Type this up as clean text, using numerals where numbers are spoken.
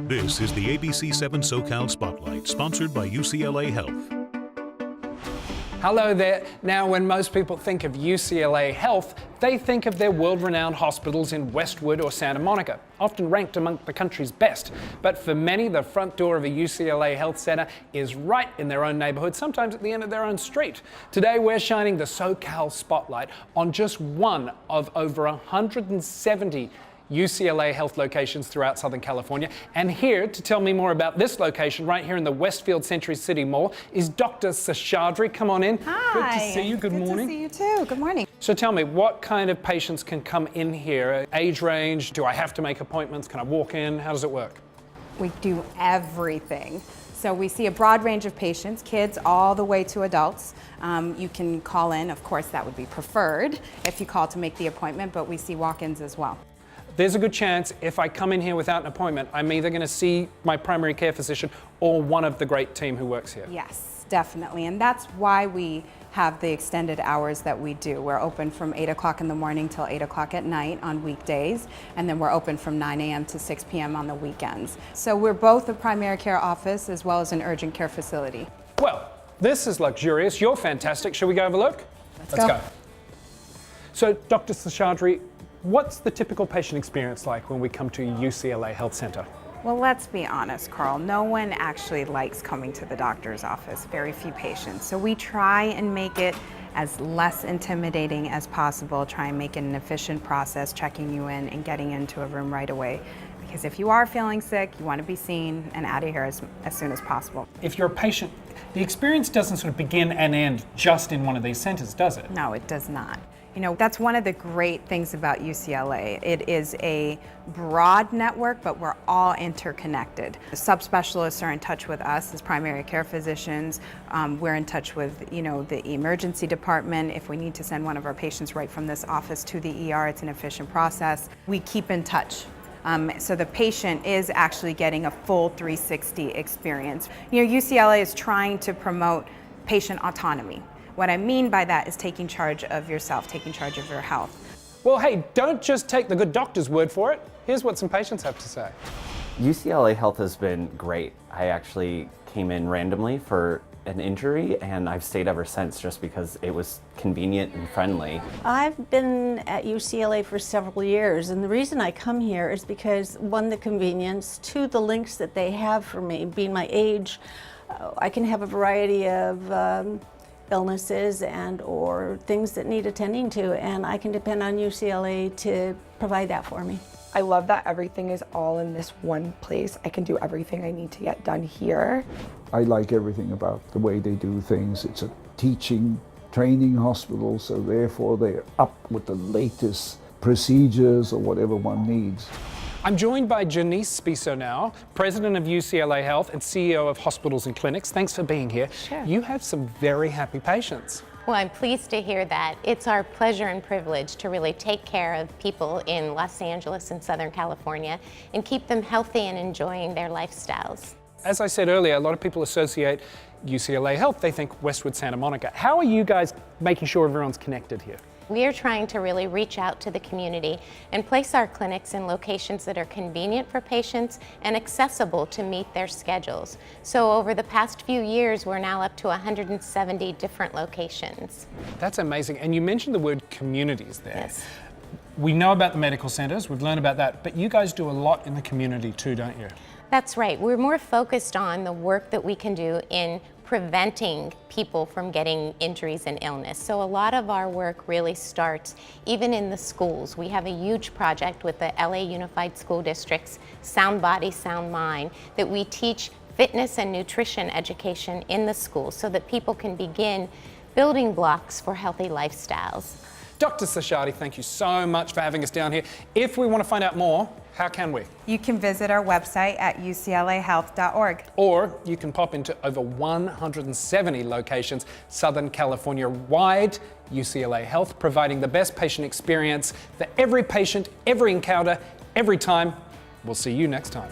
This is the ABC7 SOCAL Spotlight, sponsored by UCLA Health. Hello there. Now, when most people think of UCLA Health, they think of their world-renowned hospitals in Westwood or Santa Monica, often ranked among the country's best. But for many, the front door of a UCLA Health Center is right in their own neighborhood, sometimes at the end of their own street. Today, we're shining the SOCAL spotlight on just one of over 170 UCLA Health locations throughout Southern California. And here to tell me more about this location right here in the Westfield Century City Mall is Dr. Seshadri. Come on in. Hi. Good to see you. Good morning. Good to see you too. Good morning. So tell me, what kind of patients can come in here? Age range? Do I have to make appointments? Can I walk in? How does it work? We do everything. So we see a broad range of patients, kids all the way to adults. You can call in, of course that would be preferred if you call to make the appointment, but we see walk-ins as well. There's a good chance if I come in here without an appointment, I'm either going to see my primary care physician or one of the great team who works here. Yes, definitely. And that's why we have the extended hours that we do. We're open from 8 o'clock in the morning till 8 o'clock at night on weekdays, and then we're open from 9 a.m. to 6 p.m. on the weekends. So we're both a primary care office as well as an urgent care facility. Well, this is luxurious. You're fantastic. Shall we go have a look? Let's go. So, Dr. Seshadri, what's the typical patient experience like when we come to UCLA Health Center? Well, let's be honest, Carl. No one actually likes coming to the doctor's office, very few patients. So we try and make it as less intimidating as possible, try and make it an efficient process, checking you in and getting into a room right away. Because if you are feeling sick, you want to be seen and out of here as soon as possible. If you're a patient, the experience doesn't sort of begin and end just in one of these centers, does it? No, it does not. You know, that's one of the great things about UCLA. It is a broad network, but we're all interconnected. The subspecialists are in touch with us as primary care physicians. We're in touch with, the emergency department. If we need to send one of our patients right from this office to the ER, it's an efficient process. We keep in touch. So the patient is actually getting a full 360 experience. UCLA is trying to promote patient autonomy. What I mean by that is taking charge of yourself, taking charge of your health. Well, hey, don't just take the good doctor's word for it. Here's what some patients have to say. UCLA Health has been great. I actually came in randomly for an injury, and I've stayed ever since just because it was convenient and friendly. I've been at UCLA for several years, and the reason I come here is because, one, the convenience, two, the links that they have for me. Being my age, I can have a variety of illnesses and or things that need attending to, and I can depend on UCLA to provide that for me. I love that everything is all in this one place. I can do everything I need to get done here. I like everything about the way they do things. It's a teaching, training hospital, so therefore they're up with the latest procedures or whatever one needs. I'm joined by Janice Spiso now, President of UCLA Health and CEO of Hospitals and Clinics. Thanks for being here. Sure. You have some very happy patients. Well, I'm pleased to hear that. It's our pleasure and privilege to really take care of people in Los Angeles and Southern California and keep them healthy and enjoying their lifestyles. As I said earlier, a lot of people associate UCLA Health, they think Westwood, Santa Monica. How are you guys making sure everyone's connected here? We are trying to really reach out to the community and place our clinics in locations that are convenient for patients and accessible to meet their schedules. So over the past few years, we're now up to 170 different locations. That's amazing. And you mentioned the word communities there. Yes. We know about the medical centers, we've learned about that, but you guys do a lot in the community too, don't you? That's right. We're more focused on the work that we can do in preventing people from getting injuries and illness. So a lot of our work really starts even in the schools. We have a huge project with the LA Unified School District's Sound Body, Sound Mind that we teach fitness and nutrition education in the schools so that people can begin building blocks for healthy lifestyles. Dr. Seshadri, thank you so much for having us down here. If we want to find out more, how can we? You can visit our website at uclahealth.org. Or you can pop into over 170 locations, Southern California wide. UCLA Health providing the best patient experience for every patient, every encounter, every time. We'll see you next time.